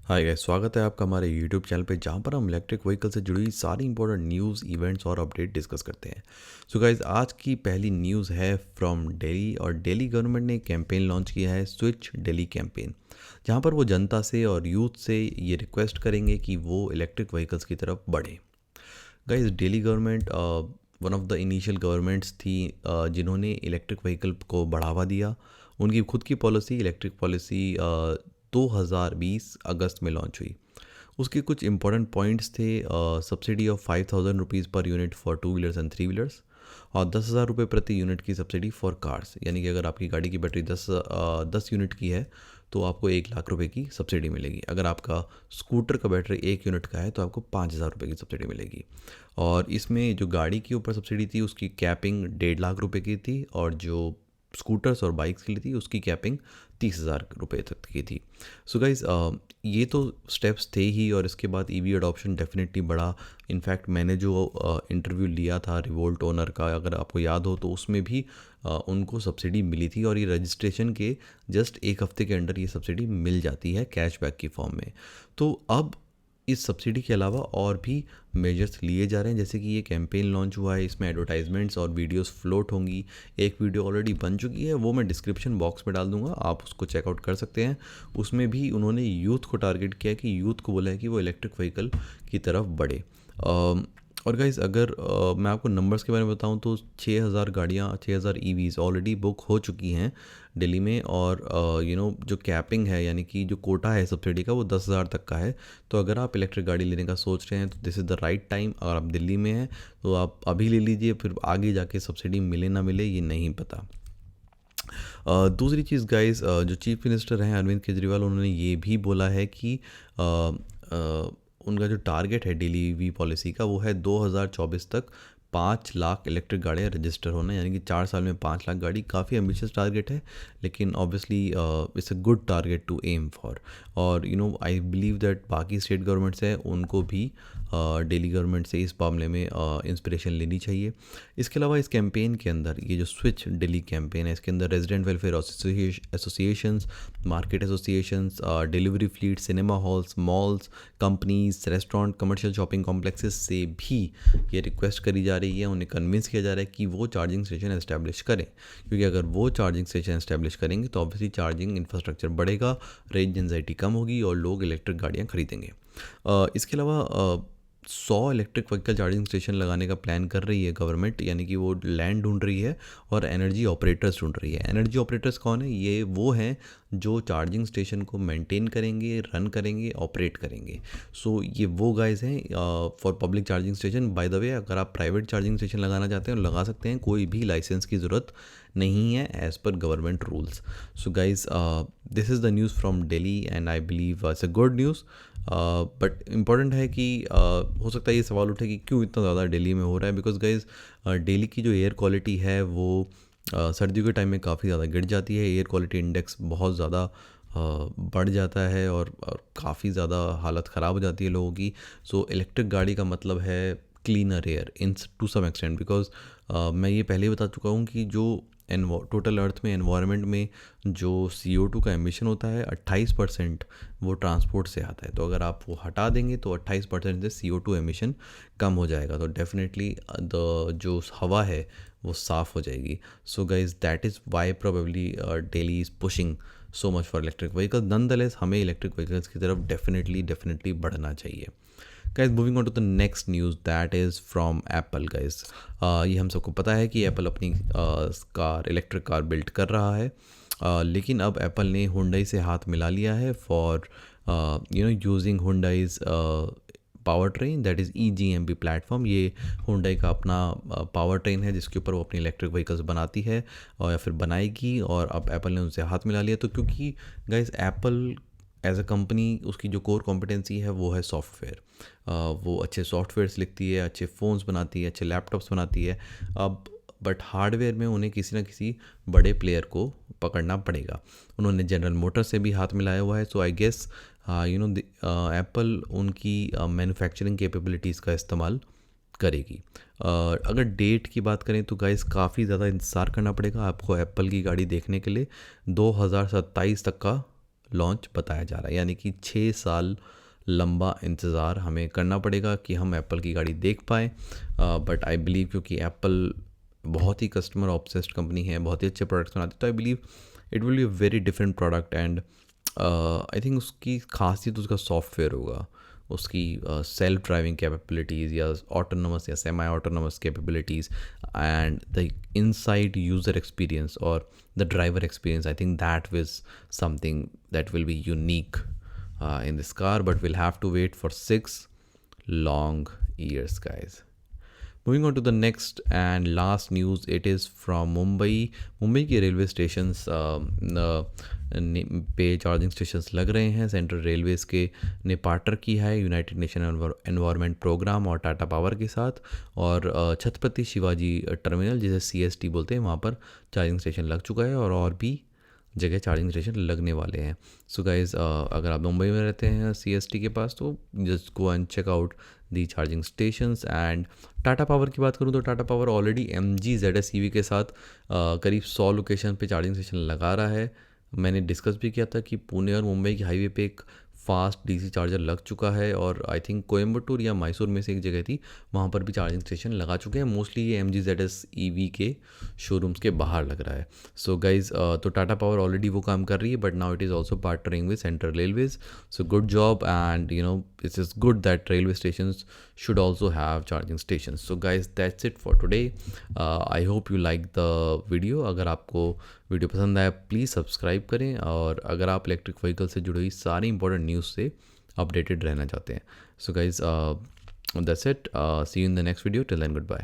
Hi guys, स्वागत है आपका हमारे यूट्यूब चैनल पे जहाँ पर हम इलेक्ट्रिक व्हीकल से जुड़ी सारी इंपॉर्टेंट न्यूज़ इवेंट्स और अपडेट डिस्कस करते हैं। सो गाइस, आज की पहली न्यूज़ है फ्रॉम दिल्ली और दिल्ली गवर्नमेंट ने एक कैंपेन लॉन्च किया है, स्विच दिल्ली कैंपेन, जहाँ पर वो जनता से और यूथ से ये रिक्वेस्ट करेंगे कि वो इलेक्ट्रिक व्हीकल्स की तरफ बढ़े। Guys, Delhi government one of the initial governments थी जिन्होंने इलेक्ट्रिक व्हीकल को बढ़ावा दिया। उनकी खुद की पॉलिसी इलेक्ट्रिक पॉलिसी 2020 अगस्त में लॉन्च हुई। उसके कुछ इंपॉर्टेंट पॉइंट्स थे, subsidy of 5,000 rupees per unit for two wheelers and three wheelers और 10,000 रुपये प्रति यूनिट की सब्सिडी फॉर कार्स। यानी कि अगर आपकी गाड़ी की बैटरी 10 यूनिट की है तो आपको 1 लाख रुपए की सब्सिडी मिलेगी। अगर आपका स्कूटर का बैटरी 1 यूनिट का है तो आपको 5,000 रुपये की सब्सिडी मिलेगी। और इसमें जो गाड़ी के ऊपर सब्सिडी थी उसकी कैपिंग 1.5 लाख रुपए की थी, और जो स्कूटर्स और बाइक्स के लिए थी उसकी कैपिंग 30,000 रुपये तक की थी। सो गाइज, ये तो स्टेप्स थे ही, और इसके बाद ईवी अडॉप्शन डेफिनेटली बढ़ा। इनफैक्ट मैंने जो इंटरव्यू लिया था रिवोल्ट ओनर का, अगर आपको याद हो, तो उसमें भी उनको सब्सिडी मिली थी, और ये रजिस्ट्रेशन के जस्ट एक हफ्ते के अंडर ये सब्सिडी मिल जाती है कैशबैक की फॉर्म में। तो अब इस सब्सिडी के अलावा और भी मेजर्स लिए जा रहे हैं, जैसे कि ये कैंपेन लॉन्च हुआ है, इसमें एडवर्टाइजमेंट्स और वीडियोस फ्लोट होंगी। एक वीडियो ऑलरेडी बन चुकी है, वो मैं डिस्क्रिप्शन बॉक्स में डाल दूंगा, आप उसको चेकआउट कर सकते हैं। उसमें भी उन्होंने यूथ को टारगेट किया है कि यूथ को बोला है कि वो इलेक्ट्रिक व्हीकल की तरफ बढ़े। और गाइज़, अगर मैं आपको नंबर्स के बारे में बताऊं तो 6,000 गाड़ियाँ, 6,000 ईवीज़ ऑलरेडी बुक हो चुकी हैं दिल्ली में। और जो कैपिंग है, यानी कि जो कोटा है सब्सिडी का, वो 10,000 तक का है। तो अगर आप इलेक्ट्रिक गाड़ी लेने का सोच रहे हैं तो this is the right time. अगर आप दिल्ली में हैं तो आप अभी ले लीजिए, फिर आगे जाके सब्सिडी मिले ना मिले ये नहीं पता। दूसरी चीज़ गाइस, जो चीफ मिनिस्टर हैं अरविंद केजरीवाल, उन्होंने ये भी बोला है कि उनका जो टारगेट है डेली वी पॉलिसी का, वो है 2024 तक 5 लाख इलेक्ट्रिक गाड़ियाँ रजिस्टर होना। यानी कि 4 साल में 5 लाख गाड़ी, काफ़ी एम्बिशियस टारगेट है, लेकिन obviously it's a good target to aim for. और आई बिलीव दैट बाकी स्टेट गवर्नमेंट्स हैं उनको भी दिल्ली गवर्नमेंट से इस मामले में इंस्पिरेशन लेनी चाहिए। इसके अलावा इस कैंपेन के अंदर, ये जो स्विच दिल्ली कैंपेन है, इसके अंदर resident welfare associations, market associations, delivery fleet, cinema halls, malls, companies, restaurant, commercial shopping complexes से भी ये रिक्वेस्ट करी जा रही है, उन्हें कन्विंस किया जा रहा है कि वो चार्जिंग स्टेशन एस्टैब्लिश करें। क्योंकि अगर वो चार्जिंग स्टेशन एस्टैब्लिश करेंगे तो ऑब्वियसली चार्जिंग इंफ्रास्ट्रक्चर बढ़ेगा, रेंज एंजाइटी कम होगी और लोग इलेक्ट्रिक गाड़ियाँ खरीदेंगे। इसके अलावा 100 इलेक्ट्रिक व्हीकल चार्जिंग स्टेशन लगाने का प्लान कर रही है गवर्नमेंट, यानी कि वो लैंड ढूंढ रही है और एनर्जी ऑपरेटर्स ढूंढ रही है। एनर्जी ऑपरेटर्स कौन है? ये वो हैं जो चार्जिंग स्टेशन को मेंटेन करेंगे, रन करेंगे, ऑपरेट करेंगे। सो ये वो गाइज हैं for public charging station. By the way, अगर आप प्राइवेट चार्जिंग स्टेशन लगाना चाहते हैं लगा सकते हैं, कोई भी लाइसेंस की ज़रूरत नहीं है as per government rules. So guys, this is the news from Delhi and I believe it's a good news. But important है कि हो सकता है ये सवाल उठे कि क्यों इतना ज़्यादा दिल्ली में हो रहा है। बिकॉज गाइज, दिल्ली की जो एयर क्वालिटी है वो सर्दियों के टाइम में काफ़ी ज़्यादा गिर जाती है। एयर क्वालिटी इंडेक्स बहुत ज़्यादा बढ़ जाता है और काफ़ी ज़्यादा हालत ख़राब हो जाती है लोगों की। सो इलेक्ट्रिक गाड़ी का मतलब है cleaner air in to some extent. Because मैं ये पहले ही बता चुका हूँ कि जो टोटल अर्थ में एनवायरनमेंट में जो CO2 का एमिशन होता है 28% वो ट्रांसपोर्ट से आता है। तो अगर आप वो हटा देंगे तो 28% से CO2 एमिशन कम हो जाएगा, तो डेफिनेटली द जो हवा है वो साफ़ हो जाएगी। So guys, that is why probably Delhi is pushing so much for electric vehicles. Nonetheless हमें इलेक्ट्रिक व्हीकल्स की तरफ डेफिनेटली बढ़ना चाहिए। Guys, moving on to the next news that is from Apple. Guys, ये हम सबको पता है कि एप्पल अपनी इलेक्ट्रिक कार बिल्ड कर रहा है, लेकिन अब एप्पल ने हुंडई से हाथ मिला लिया है for using Hyundai's power train, that is EGMP platform. ये हुंडई का अपना पावर ट्रेन है जिसके ऊपर वो अपनी इलेक्ट्रिक व्हीकल्स बनाती है और या फिर बनाएगी, और अब एप्पल ने उनसे हाथ मिला लिया। तो क्योंकि guys, Apple as a company, उसकी जो कोर कॉम्पिटेंसी है वो है सॉफ्टवेयर। वो अच्छे सॉफ्टवेयर्स लिखती है, अच्छे फ़ोन्स बनाती है, अच्छे लैपटॉप्स बनाती है। अब बट हार्डवेयर में उन्हें किसी ना किसी बड़े प्लेयर को पकड़ना पड़ेगा। उन्होंने जनरल मोटर से भी हाथ मिलाया हुआ है। सो आई गेस एप्पल उनकी मैन्युफैक्चरिंग कैपेबिलिटीज़ का इस्तेमाल करेगी। अगर डेट की बात करें तो गाइस, काफ़ी ज़्यादा इंतज़ार करना पड़ेगा आपको एप्पल की गाड़ी देखने के लिए। 2027 तक का लॉन्च बताया जा रहा है, यानी कि 6 साल लंबा इंतज़ार हमें करना पड़ेगा कि हम एप्पल की गाड़ी देख पाएँ। बट आई बिलीव क्योंकि एप्पल बहुत ही कस्टमर ऑब्सेस्ड कंपनी है, बहुत ही अच्छे प्रोडक्ट्स बनाती है, तो I believe it will be a very different product. And I think उसकी खासियत उसका सॉफ्टवेयर होगा, उसकी सेल्फ ड्राइविंग कैपेबिलिटीज़ या ऑटोनमस या semi autonomous capabilities and the inside user experience और the driver experience, I think that is something that will be unique in this car, but we'll have to wait for 6 long years, guys. Moving on to the next and last news, it is from Mumbai. Mumbai के railway stations पे charging stations लग रहे हैं। Central Railways के ने partner की है United nation environment programme और टाटा पावर के साथ, और छत्रपति शिवाजी टर्मिनल जिसे CST बोलते हैं वहाँ पर चार्जिंग स्टेशन लग चुका है, और भी जगह चार्जिंग स्टेशन लगने वाले हैं। सो गाइज़, अगर आप मुंबई में रहते हैं CST के पास तो just go and check out the charging stations. And Tata Power की बात करूँ तो Tata Power already MG ZS EV के साथ करीब 100 लोकेशन पे चार्जिंग स्टेशन लगा रहा है। मैंने डिस्कस भी किया था कि पुणे और मुंबई की हाईवे पे एक फास्ट DC चार्जर लग चुका है, और आई थिंक कोयम्बटूर या मैसूर में से एक जगह थी, वहाँ पर भी चार्जिंग स्टेशन लगा चुके हैं। मोस्टली ये MG ZS EV के शोरूम्स के बाहर लग रहा है। सो गाइज, तो टाटा पावर ऑलरेडी वो काम कर रही है, but now it is also partnering with central railways. So good job, and you know it is good that railway stations should also have charging stations. So guys, that's it for today. I hope you like the video. अगर आपको video पसंद आया please subscribe करें, और अगर आप electric vehicle से जुड़ी हुई सारी इंपॉर्टेंट न्यूज़ से अपडेटेड रहना चाहते हैं। So guys, that's it. See you in the next video. Till then, goodbye.